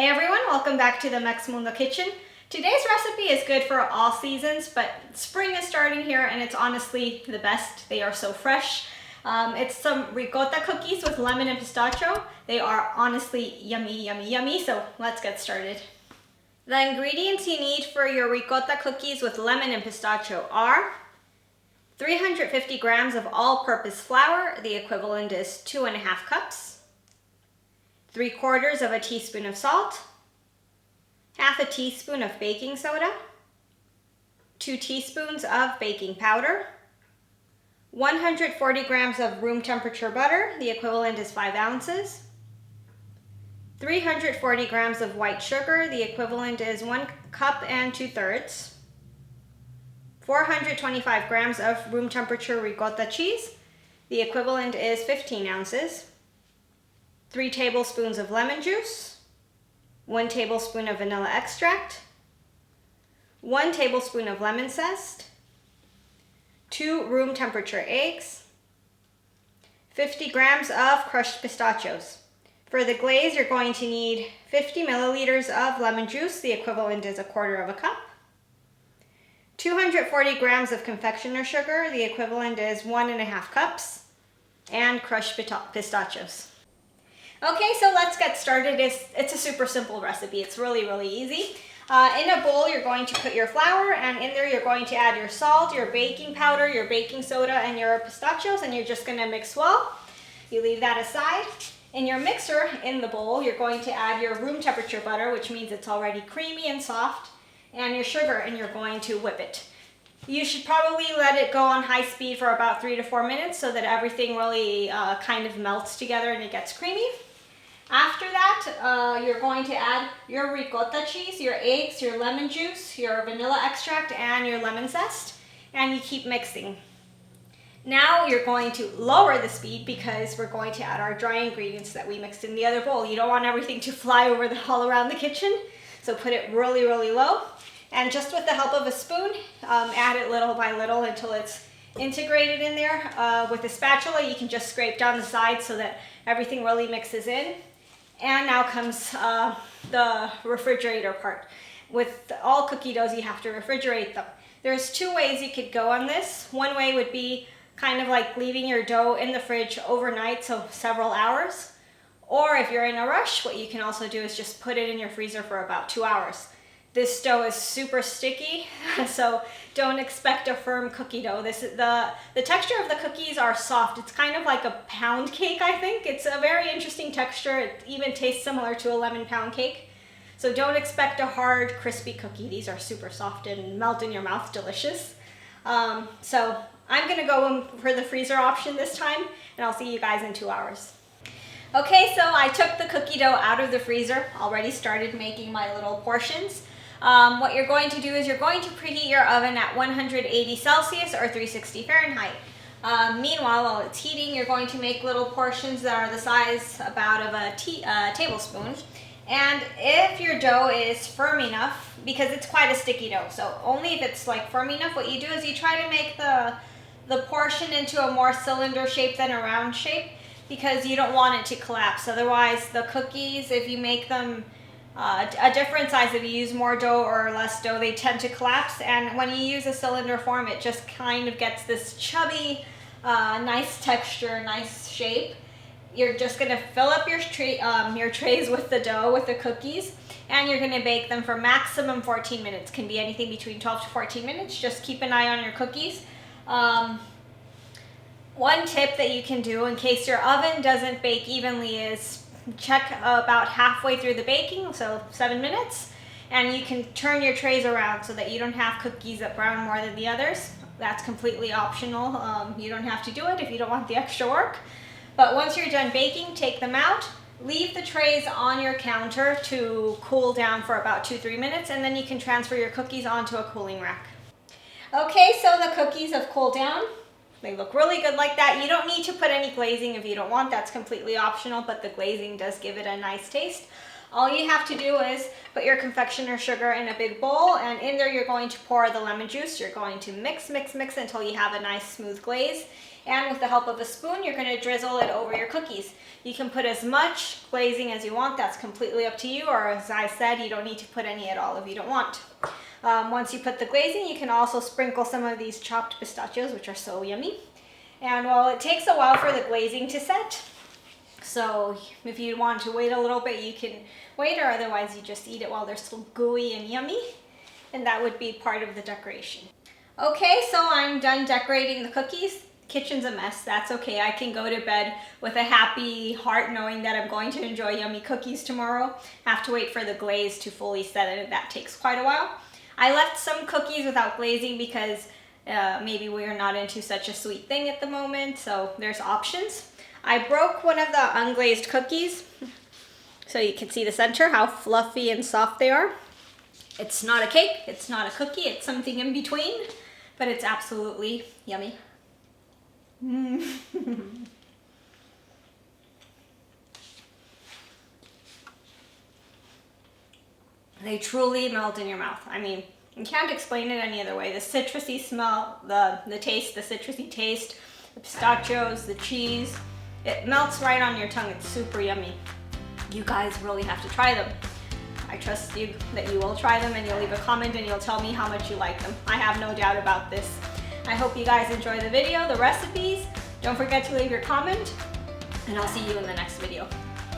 Hey everyone, welcome back to the Mex Mundo kitchen. Today's recipe is good for all seasons, but spring is starting here and it's honestly the best. They are so fresh. It's some ricotta cookies with lemon and pistachio. They are honestly yummy, yummy, yummy, so let's get started. The ingredients you need for your ricotta cookies with lemon and pistachio are 350 grams of all-purpose flour, the equivalent is 2.5 cups. 3/4 of a teaspoon of salt, half a teaspoon of baking soda, 2 teaspoons of baking powder, 140 grams of room temperature butter, the equivalent is 5 ounces, 340 grams of white sugar, the equivalent is 1 cup and 2/3, 425 grams of room temperature ricotta cheese, the equivalent is 15 ounces, 3 tablespoons of lemon juice, 1 tablespoon of vanilla extract, 1 tablespoon of lemon zest, 2 room temperature eggs, 50 grams of crushed pistachios. For the glaze, you're going to need 50 milliliters of lemon juice, the equivalent is 1/4 cup, 240 grams of confectioner sugar, the equivalent is 1.5 cups, and crushed pistachios. Okay, so let's get started. It's a super simple recipe. It's really, really easy. In a bowl, you're going to put your flour, and in there you're going to add your salt, your baking powder, your baking soda, and your pistachios, and you're just gonna mix well. You leave that aside. In your mixer, in the bowl, you're going to add your room temperature butter, which means it's already creamy and soft, and your sugar, and you're going to whip it. You should probably let it go on high speed for about 3 to 4 minutes so that everything really kind of melts together and it gets creamy. After that, you're going to add your ricotta cheese, your eggs, your lemon juice, your vanilla extract, and your lemon zest, and you keep mixing. Now you're going to lower the speed because we're going to add our dry ingredients that we mixed in the other bowl. You don't want everything to fly all around the kitchen, so put it really, really low. And just with the help of a spoon, add it little by little until it's integrated in there. With a spatula, you can just scrape down the sides so that everything really mixes in. And now comes the refrigerator part. With all cookie doughs, you have to refrigerate them. There's 2 ways you could go on this. One way would be kind of like leaving your dough in the fridge overnight, so several hours. Or if you're in a rush, what you can also do is just put it in your freezer for about 2 hours. This dough is super sticky, so don't expect a firm cookie dough. The texture of the cookies are soft. It's kind of like a pound cake, I think. It's a very interesting texture. It even tastes similar to a lemon pound cake. So don't expect a hard, crispy cookie. These are super soft and melt in your mouth, delicious. So I'm gonna go for the freezer option this time, and I'll see you guys in 2 hours. Okay, so I took the cookie dough out of the freezer, already started making my little portions. What you're going to do is you're going to preheat your oven at 180 Celsius or 360 Fahrenheit. Meanwhile, while it's heating, you're going to make little portions that are the size about of a tablespoon. And if your dough is firm enough, because it's quite a sticky dough, so only if it's like firm enough, what you do is you try to make the portion into a more cylinder shape than a round shape, because you don't want it to collapse. Otherwise, the cookies, if you make them a different size, if you use more dough or less dough, they tend to collapse. And when you use a cylinder form, it just kind of gets this chubby, nice texture, nice shape. You're just gonna fill up your trays with the dough, with the cookies, and you're gonna bake them for maximum 14 minutes. Can be anything between 12 to 14 minutes. Just keep an eye on your cookies. One tip that you can do in case your oven doesn't bake evenly is check about halfway through the baking, so 7 minutes, and you can turn your trays around so that you don't have cookies that brown more than the others. That's completely optional. You don't have to do it if you don't want the extra work. But once you're done baking, take them out, leave the trays on your counter to cool down for about 2-3 minutes, and then you can transfer your cookies onto a cooling rack. Okay, so the cookies have cooled down. They look really good like that. You don't need to put any glazing if you don't want. That's completely optional, but the glazing does give it a nice taste. All you have to do is put your confectioner sugar in a big bowl, and in there you're going to pour the lemon juice. You're going to mix, mix, mix until you have a nice smooth glaze. And with the help of a spoon, you're going to drizzle it over your cookies. You can put as much glazing as you want. That's completely up to you. Or as I said, you don't need to put any at all if you don't want. Once you put the glazing, you can also sprinkle some of these chopped pistachios, which are so yummy. And well, it takes a while for the glazing to set. So if you want to wait a little bit, you can wait, or otherwise you just eat it while they're still gooey and yummy. And that would be part of the decoration. Okay, so I'm done decorating the cookies. Kitchen's a mess, that's okay. I can go to bed with a happy heart knowing that I'm going to enjoy yummy cookies tomorrow. I have to wait for the glaze to fully set, and that takes quite a while. I left some cookies without glazing because maybe we're not into such a sweet thing at the moment, so there's options. I broke one of the unglazed cookies, so you can see the center, how fluffy and soft they are. It's not a cake, it's not a cookie, it's something in between, but it's absolutely yummy. They truly melt in your mouth. I mean, you can't explain it any other way. The citrusy smell, the taste, the citrusy taste, the pistachios, the cheese, it melts right on your tongue. It's super yummy. You guys really have to try them. I trust you that you will try them, and you'll leave a comment and you'll tell me how much you like them. I have no doubt about this. I hope you guys enjoy the video, the recipes. Don't forget to leave your comment, and I'll see you in the next video.